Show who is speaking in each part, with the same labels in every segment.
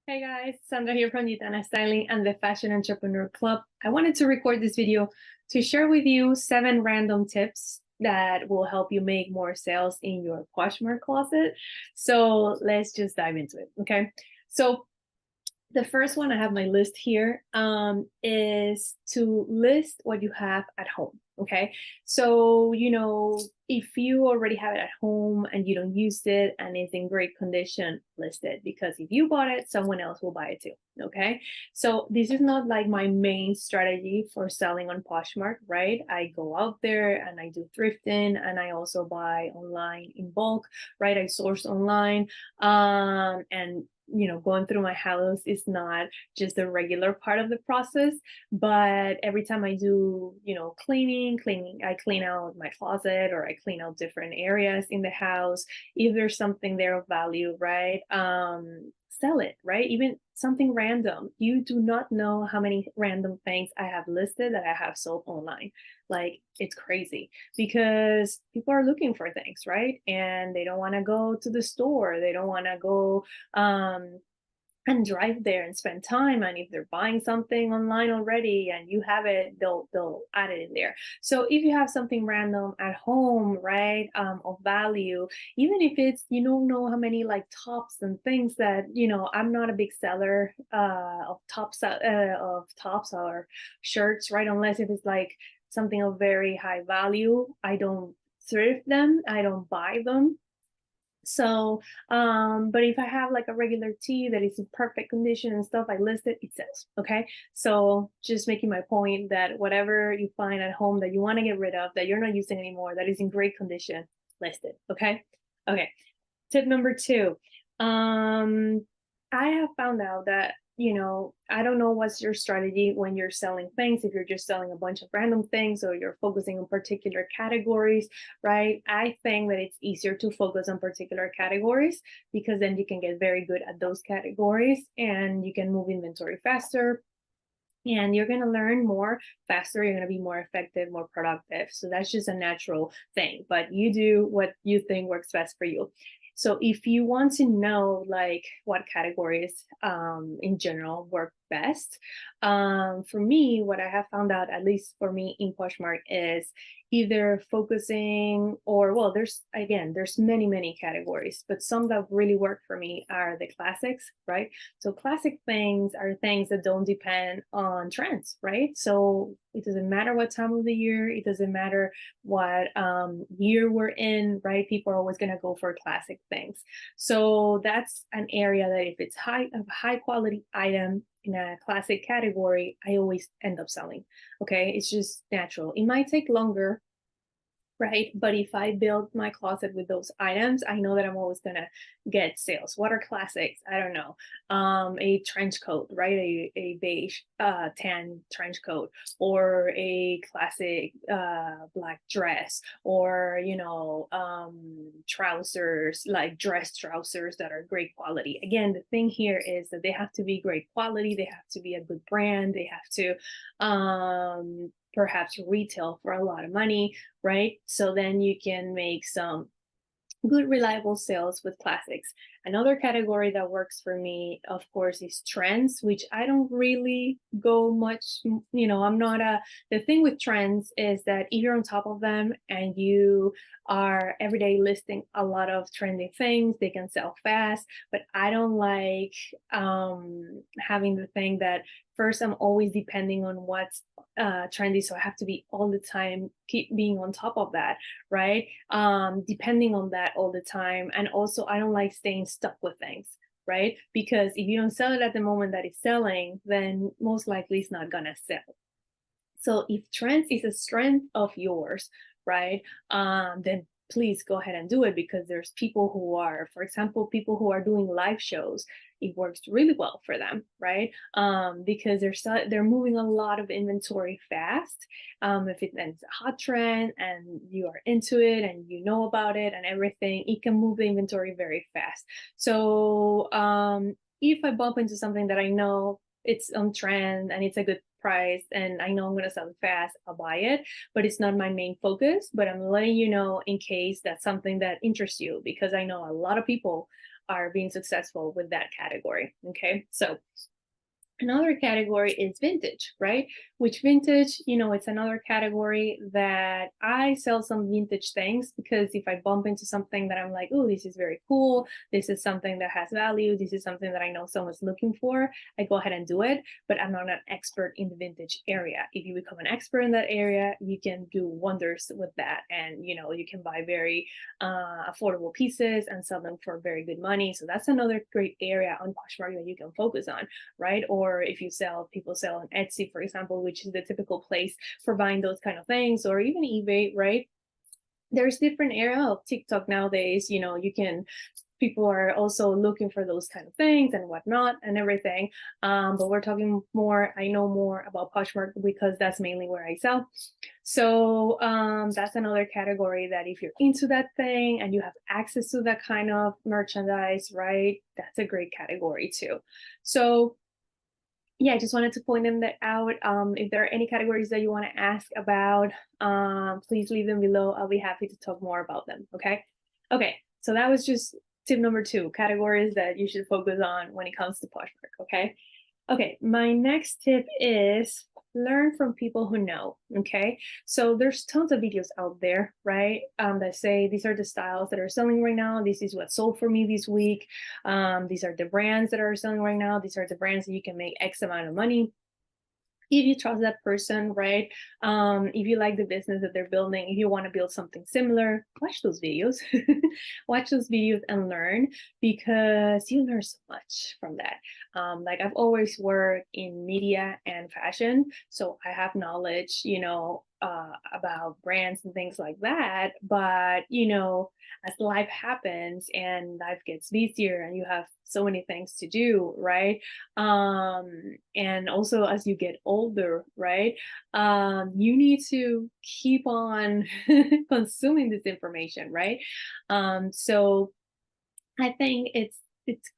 Speaker 1: Hey guys, Sandra here from Gitana Styling and the Fashion Entrepreneur Club. I wanted to record this video to share with you 7 random tips that will help you make more sales in your Poshmark closet. So let's just dive into it, okay? So the first one I have my list here is to list what you have at home. Okay. So, if you already have it at home and you don't use it and it's in great condition, list it because if you bought it, someone else will buy it too. Okay. So, this is not like my main strategy for selling on Poshmark, right? I go out there and I do thrifting and I also buy online in bulk, right? I source online. And going through my house is not just the regular part of the process, but every time I do, cleaning, I clean out my closet or I clean out different areas in the house. If there's something there of value, right? Sell it, right? Even something random. You do not know how many random things I have listed that I have sold online. Like, it's crazy because people are looking for things, right? And they don't want to go to the store. They don't want to go and drive there and spend time. And if they're buying something online already and you have it, they'll add it in there. So if you have something random at home, right, of value, even if it's you don't know how many like tops and things that I'm not a big seller of tops or shirts, right, unless if it's like something of very high value. I don't thrift them, I don't buy them. So, but if I have like a regular tea that is in perfect condition and stuff, I list it, it sells. Okay. So just making my point that whatever you find at home that you want to get rid of, that you're not using anymore, that is in great condition, list it. Okay. Okay. Tip number two. I have found out that, I don't know what's your strategy when you're selling things, if you're just selling a bunch of random things or you're focusing on particular categories, right? I think that it's easier to focus on particular categories because then you can get very good at those categories and you can move inventory faster and you're going to learn more faster. You're going to be more effective, more productive. So that's just a natural thing, but you do what you think works best for you. So if you want to know like what categories in general work best, for me, what I have found out, at least for me in Poshmark, is either focusing or, well, there's many categories, but some that really work for me are the classics, right? So classic things are things that don't depend on trends, right? So it doesn't matter what time of the year, it doesn't matter what year we're in, right? People are always going to go for classic things. So that's an area that if it's a high quality item in a classic category, I always end up selling. Okay, it's just natural. It might take longer, right? But if I build my closet with those items, I know that I'm always gonna get sales. What are classics? I don't know. A trench coat, right? A beige tan trench coat, or a classic black dress, or trousers, like dress trousers that are great quality. Again, the thing here is that they have to be great quality, they have to be a good brand, they have to perhaps retail for a lot of money, right? So then you can make some good reliable sales with classics. Another category that works for me, of course, is trends, which I don't really go much, I'm not the thing with trends is that if you're on top of them and you are every day listing a lot of trendy things, they can sell fast. But I don't like having the thing that first I'm always depending on what's trendy, so I have to be all the time keep being on top of that, right? Depending on that all the time. And also I don't like staying stuck with things, right? Because if you don't sell it at the moment that it's selling, then most likely it's not gonna sell. So if trends is a strength of yours, right, then please go ahead and do it, because there's people who are, for example, people who are doing live shows. It works really well for them, right? Because they're moving a lot of inventory fast. If it's a hot trend and you are into it and you know about it and everything, it can move the inventory very fast. So if I bump into something that I know it's on trend and it's a good price and I know I'm going to sell it fast, I'll buy it, but it's not my main focus. But I'm letting you know in case that's something that interests you, because I know a lot of people are being successful with that category. Okay, so another category is vintage, right? Which vintage, it's another category that I sell some vintage things, because if I bump into something that I'm like, oh, this is very cool, this is something that has value, this is something that I know someone's looking for, I go ahead and do it, but I'm not an expert in the vintage area. If you become an expert in that area, you can do wonders with that. And, you can buy very affordable pieces and sell them for very good money. So that's another great area on Poshmark that you can focus on, right? Or if people sell on Etsy, for example, which is the typical place for buying those kind of things, or even eBay, right? There's different area of TikTok nowadays, people are also looking for those kind of things and whatnot and everything. But we're talking more, I know more about Poshmark because that's mainly where I sell. So that's another category that if you're into that thing and you have access to that kind of merchandise, right, that's a great category too. So yeah, I just wanted to point them that out. If there are any categories that you want to ask about, please leave them below. I'll be happy to talk more about them. Okay. So that was just tip number 2, categories that you should focus on when it comes to Poshmark. Okay, my next tip is learn from people who know. Okay, so there's tons of videos out there, right, that say these are the styles that are selling right now, this is what sold for me this week, these are the brands that are selling right now, these are the brands that you can make X amount of money. If you trust that person, right? If you like the business that they're building, if you want to build something similar, watch those videos. Watch those videos and learn, because you learn so much from that. Like I've always worked in media and fashion, so I have knowledge, about brands and things like that. But, as life happens and life gets busier and you have so many things to do, right? And also as you get older, right, you need to keep on consuming this information, right? So I think it's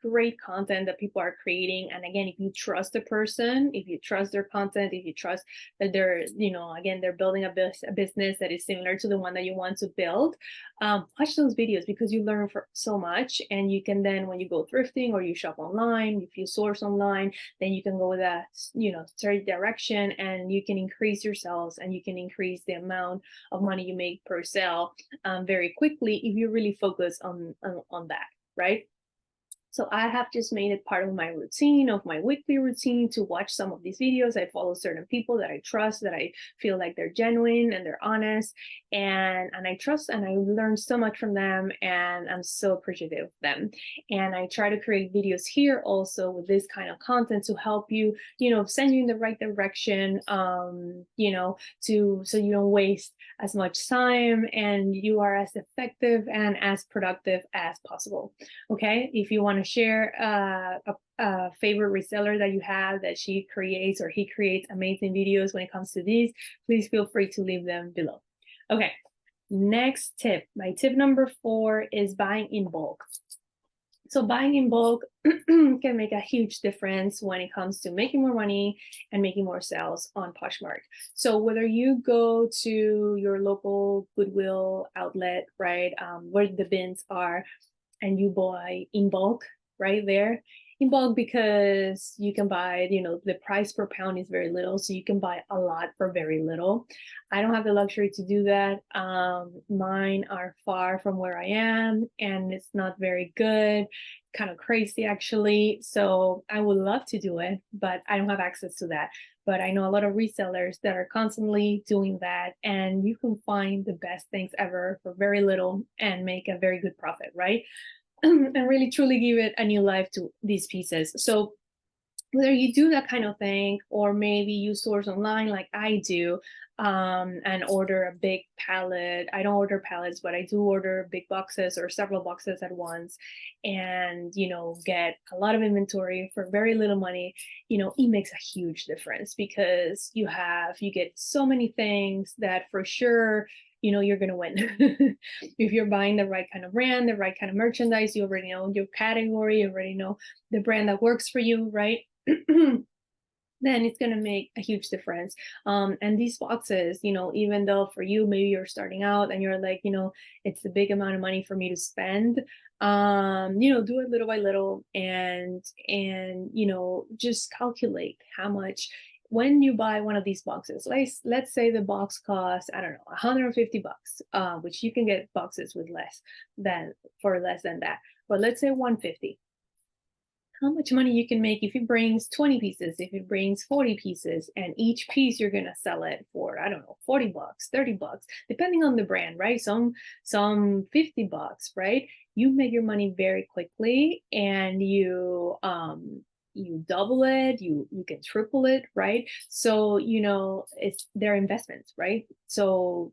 Speaker 1: great content that people are creating. And again, if you trust the person, if you trust their content, if you trust that they're, again, they're building a business that is similar to the one that you want to build, watch those videos, because you learn so much. And you can then, when you go thrifting or you shop online, if you source online, then you can go with that, straight direction, and you can increase your sales and you can increase the amount of money you make per sale very quickly if you really focus on that, right? So I have just made it part of my routine, of my weekly routine, to watch some of these videos. I follow certain people that I trust, that I feel like they're genuine and they're honest, and I trust, and I learn so much from them, and I'm so appreciative of them. And I try to create videos here also with this kind of content to help you, send you in the right direction, so you don't waste as much time and you are as effective and as productive as possible. Okay, if you want to share a favorite reseller that you have that she creates or he creates amazing videos when it comes to these, please feel free to leave them below. Okay, next tip. My tip number 4 is buying in bulk. So buying in bulk can make a huge difference when it comes to making more money and making more sales on Poshmark. So whether you go to your local Goodwill outlet, right, where the bins are, and you buy in bulk right there, in bulk, because you can buy, the price per pound is very little, so you can buy a lot for very little. I don't have the luxury to do that. Mine are far from where I am, and it's not very good, kind of crazy actually. So I would love to do it, but I don't have access to that. But I know a lot of resellers that are constantly doing that, and you can find the best things ever for very little and make a very good profit, right? And really truly give it a new life to these pieces. So whether you do that kind of thing, or maybe you source online like I do, and order a big pallet. I don't order pallets, but I do order big boxes or several boxes at once, and get a lot of inventory for very little money. It makes a huge difference, because you get so many things that for sure you're going to win. If you're buying the right kind of brand, the right kind of merchandise, you already know your category, you already know the brand that works for you, right? then it's going to make a huge difference. And these boxes, even though for you, maybe you're starting out and you're like, it's a big amount of money for me to spend, do it little by little, and just calculate how much when you buy one of these boxes. Let's say the box costs, I don't know, 150 bucks, which you can get boxes with less than that. But let's say 150. How much money you can make if it brings 20 pieces, if it brings 40 pieces, and each piece you're gonna sell it for, I don't know, 40 bucks, 30 bucks, depending on the brand, right? Some 50 bucks, right? You make your money very quickly, and you double it, you can triple it, right? So it's their investments, right? So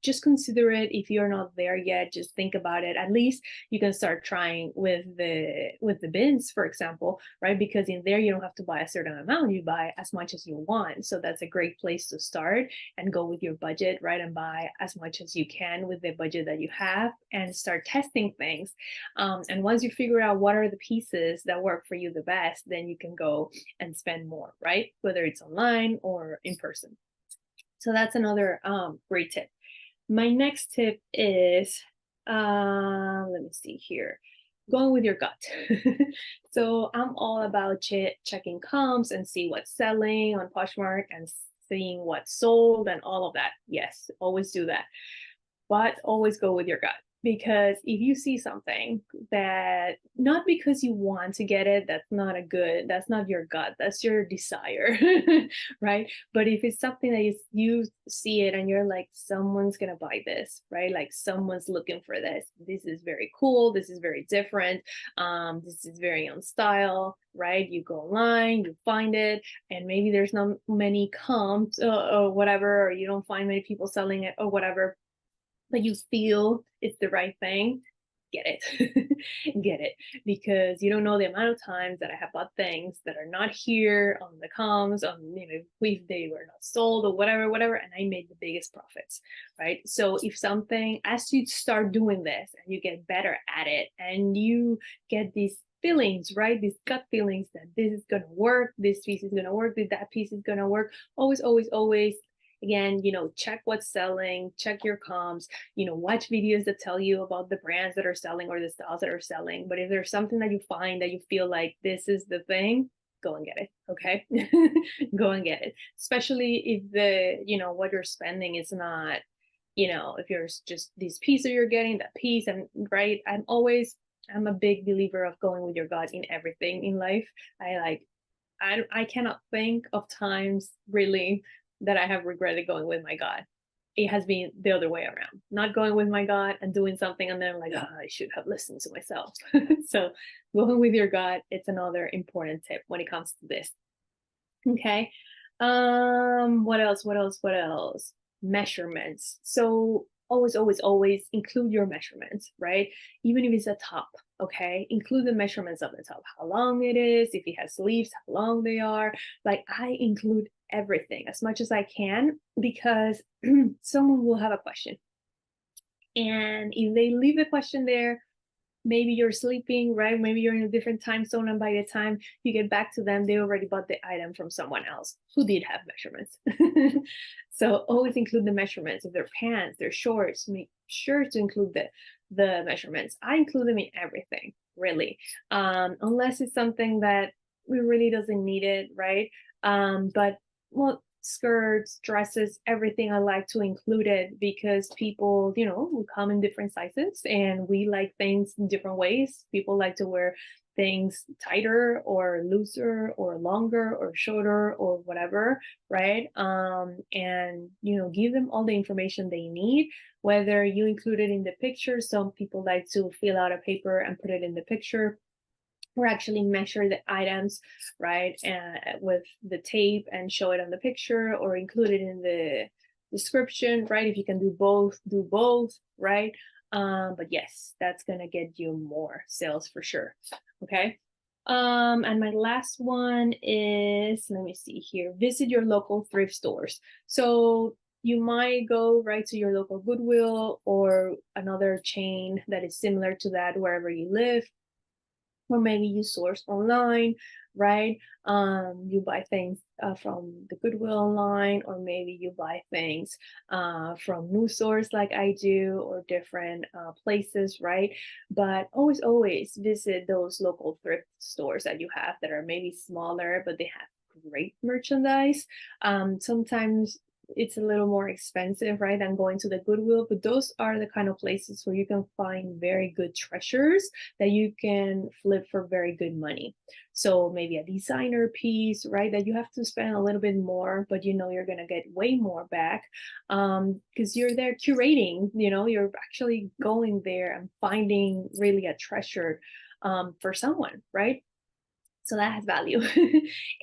Speaker 1: just consider it. If you're not there yet, just think about it. At least you can start trying with the bins, for example, right? Because in there you don't have to buy a certain amount, you buy as much as you want. So that's a great place to start and go with your budget, right? And buy as much as you can with the budget that you have and start testing things. And once you figure out what are the pieces that work for you the best, then you can go and spend more, right? Whether it's online or in person. So that's another great tip. My next tip is, let me see here, going with your gut. So I'm all about checking comps and see what's selling on Poshmark and seeing what's sold and all of that. Yes, always do that. But always go with your gut, because if you see something that, not because you want to get it, that's not your gut, that's your desire, right? But if it's something that you see it and you're like, someone's gonna buy this, right? Like someone's looking for this is very cool, this is very different, this is very on style, right? You go online, you find it, and maybe there's not many comps, or whatever, or you don't find many people selling it or whatever, but you feel it's the right thing, get it. Get it, because you don't know the amount of times that I have bought things that are not here on the comms, on if they were not sold or whatever, and I made the biggest profits, right? So if something, as you start doing this and you get better at it and you get these feelings, right? These gut feelings that this is gonna work, this piece is gonna work, that piece is gonna work, always again, check what's selling, check your comps, watch videos that tell you about the brands that are selling or the styles that are selling. But if there's something that you find that you feel like this is the thing, go and get it. Okay. Go and get it. Especially if what you're spending is not, if you're just this piece that you're getting, that piece, and right. I'm a big believer of going with your gut in everything in life. I cannot think of times really that I have regretted going with my gut. It has been the other way around, not going with my gut and doing something and then like, oh, I should have listened to myself. So going with your gut, it's another important tip when it comes to this. Okay. What else? Measurements. So always include your measurements, right? Even if it's a top, okay? Include the measurements of the top, how long it is, if it has sleeves, how long they are. Like, I include everything as much as I can, because someone will have a question. And if they leave the question there, maybe you're sleeping, right? Maybe you're in a different time zone, and by the time you get back to them, they already bought the item from someone else who did have measurements. So always include the measurements of their pants, their shorts. Make sure to include the measurements. I include them in everything, really, unless it's something that we really doesn't need it, right? But well, skirts, dresses, everything, I like to include it, because people, we come in different sizes and we like things in different ways. People like to wear things tighter or looser or longer or shorter or whatever, right? And give them all the information they need, whether you include it in the picture. Some people like to fill out a paper and put it in the picture, or actually measure the items, right, with the tape and show it on the picture, or include it in the description, right? If you can do both, right? But yes, that's gonna get you more sales for sure. Okay. And my last one is, let me see here, visit your local thrift stores. So you might go right to your local Goodwill or another chain that is similar to that wherever you live, or maybe you source online. right? You buy things from the Goodwill online, or maybe you buy things from NuSource like I do, or different places, right? But always visit those local thrift stores that you have that are maybe smaller, but they have great merchandise. Sometimes it's a little more expensive, right, than going to the Goodwill, but those are the kind of places where you can find very good treasures that you can flip for very good money. So maybe a designer piece, right, that you have to spend a little bit more, but you know you're gonna get way more back, because you're there curating, you know, you're actually going there and finding really a treasure for someone, right? So that has value.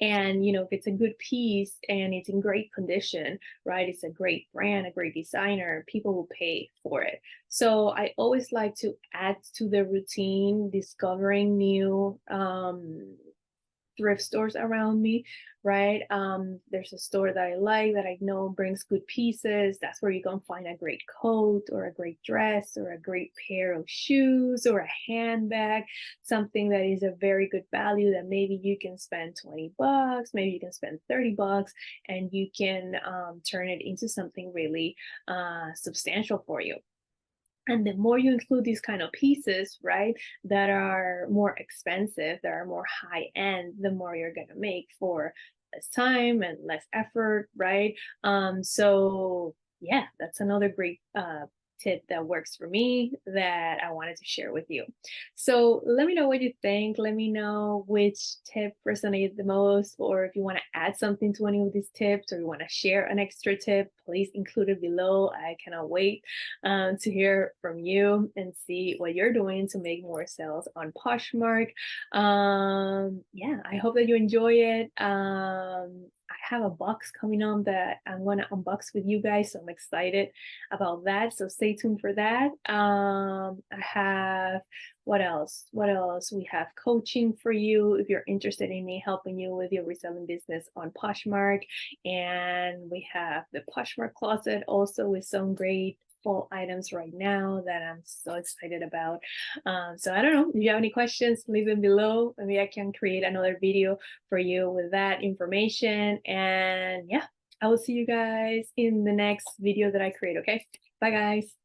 Speaker 1: And you know, if it's a good piece and it's in great condition, right, it's a great brand, a great designer, people will pay for it. So I always like to add to the routine, discovering new thrift stores around me, right? There's a store that I like that I know brings good pieces. That's where you can find a great coat or a great dress or a great pair of shoes or a handbag, something that is a very good value that maybe you can spend 20 bucks, maybe you can spend 30 bucks, and you can turn it into something really substantial for you. And the more you include these kind of pieces, right, that are more expensive, that are more high end, the more you're going to make for less time and less effort, right? So yeah, that's another great tip that works for me that I wanted to share with you. So let me know what you think. Let me know which tip resonated the most, or if you want to add something to any of these tips, or you want to share an extra tip, please include it below. I cannot wait to hear from you and see what you're doing to make more sales on Poshmark. Yeah, I hope that you enjoy it. I have a box coming on that I'm going to unbox with you guys, so I'm excited about that. So stay tuned for that. I have what else? What else? We have coaching for you if you're interested in me helping you with your reselling business on Poshmark. And we have the Poshmark Closet also with some great fall items right now that I'm so excited about. So I don't know, if you have any questions, leave them below. Maybe I can create another video for you with that information. And yeah, I will see you guys in the next video that I create. Okay, bye guys.